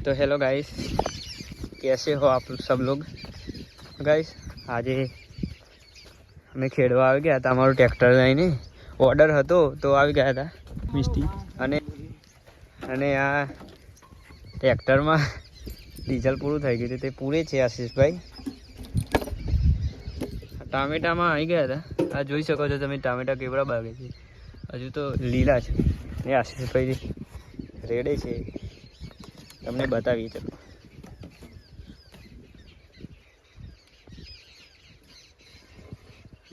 तो hello guys, कैसे हो आप सब लोग। गाइस आज અમે ખેડવા આવી ગયા હતા, અમારું ટ્રેક્ટર લઈને ઓર્ડર હતો તો આવી ગયા હતા મિસ્ટી અને આ ટ્રેક્ટરમાં ડીઝલ પૂરું થઈ ગયું તે પૂરે છે આશીષભાઈ। ટામેટામાં આવી ગયા હતા, આ જોઈ શકો છો તમે ટામેટા કેવડા ભાગે છે, હજુ તો લીલા છે એ આશીષભાઈ રેડે છે, તમને બતાવીએ। ચલો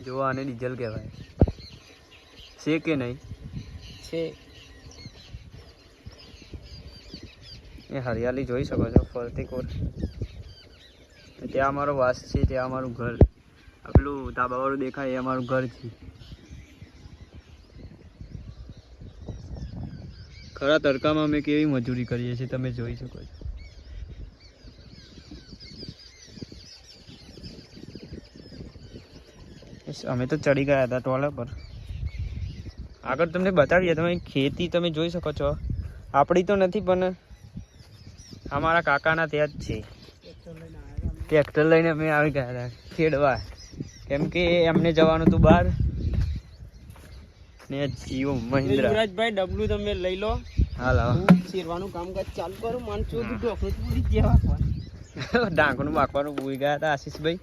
જો આને ડીઝલ કહેવાય છે કે નહીં છે। એ હરિયાળી જોઈ શકો છો ફરતી કોર, ત્યાં અમારો વાસ છે, ત્યાં અમારું ઘર, આ પેલું ધાબાવાળું દેખાય એ અમારું ઘર છે। ખરા તડકામાં અમે કેવી મજૂરી કરીએ છીએ તમે જોઈ શકો છો। અમે તો ચડી ગયા હતા ટોલા પર, આગળ તમને બતાવીએ। તમે ખેતી તમે જોઈ શકો છો, આપણી તો નથી પણ અમારા કાકાના ત્યાં જ છે। ટ્રેક્ટર લઈને અમે આવી ગયા હતા ખેડવા, કેમ કે એમને જવાનું હતું બહાર ને જીઓ મહિન્દ્રા। યુવરાજભાઈ ડબલું તમે લઈ લો, હાલ શેરવાનું કામકાજ ચાલુ કરું, માન ચોથી ઢોકળું પૂરી જેવા ડાંગનું માખવાનું ભૂલી ગયા હતા આશીષભાઈ।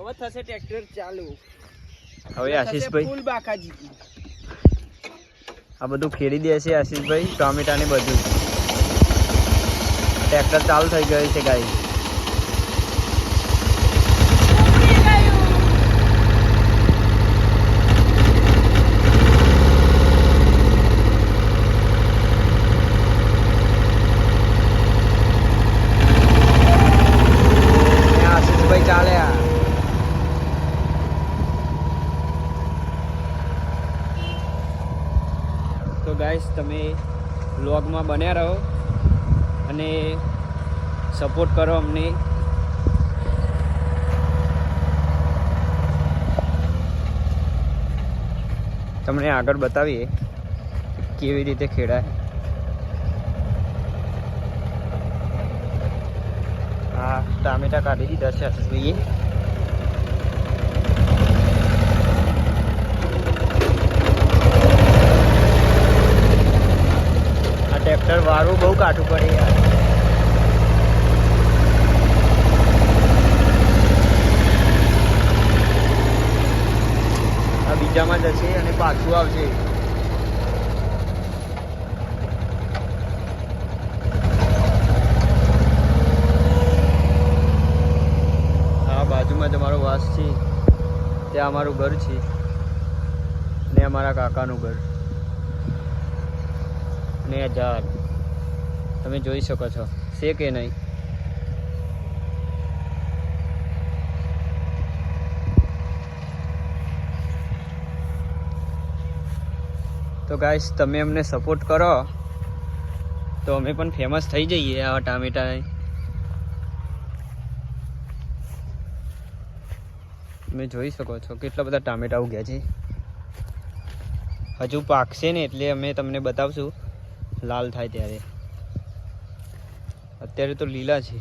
હવે થશે ટ્રેક્ટર ચાલુ, હવે આશીષભાઈ ફૂલ બાકાજી આ બધું ખેડી દેશે આશીષભાઈ, ટોમેટા ને બધું। ટ્રેક્ટર ચાલુ થઈ ગયું છે ગાઈ। આશીષભાઈ ચાલે તો ગાઈસ, તમે વ્લોગમાં બન્યા રહો અને સપોર્ટ કરો અમને। તમને આગળ બતાવીએ કેવી રીતે ખેડાય। હા, ટામેટા કાઢી દીધા છે આશીષભાઈએ। ટ્રેક્ટર વાળું બહુ કાઠું પડે યાર। આ બીજામાં જશે અને પાછું આવશે। આ બાજુમાં જ અમારો વાસ છે, ત્યાં અમારું ઘર છે ને અમારા કાકાનું ઘર ને આ ઝાડ તમે જોઈ શકો છો, છે કે નહીં। તો ગાઈસ, તમે અમને સપોર્ટ કરો તો અમે પણ ફેમસ થઈ જઈએ આવા ટામેટા। તમે જોઈ શકો છો કેટલા બધા ટામેટા ઉગ્યા છે, હજુ પાકશે ને એટલે અમે તમને બતાવશું લાલ થાય ત્યારે। અત્યારે તો લીલા છે।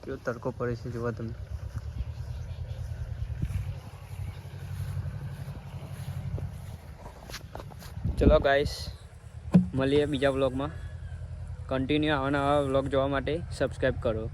કેવો તડકો પડે છે જોવા તમે। ચલો ગાઈસ, મળીએ બીજા વ્લોગમાં। કન્ટિન્યુ આવા નવા વ્લોગ જોવા માટે સબસ્ક્રાઈબ કરો।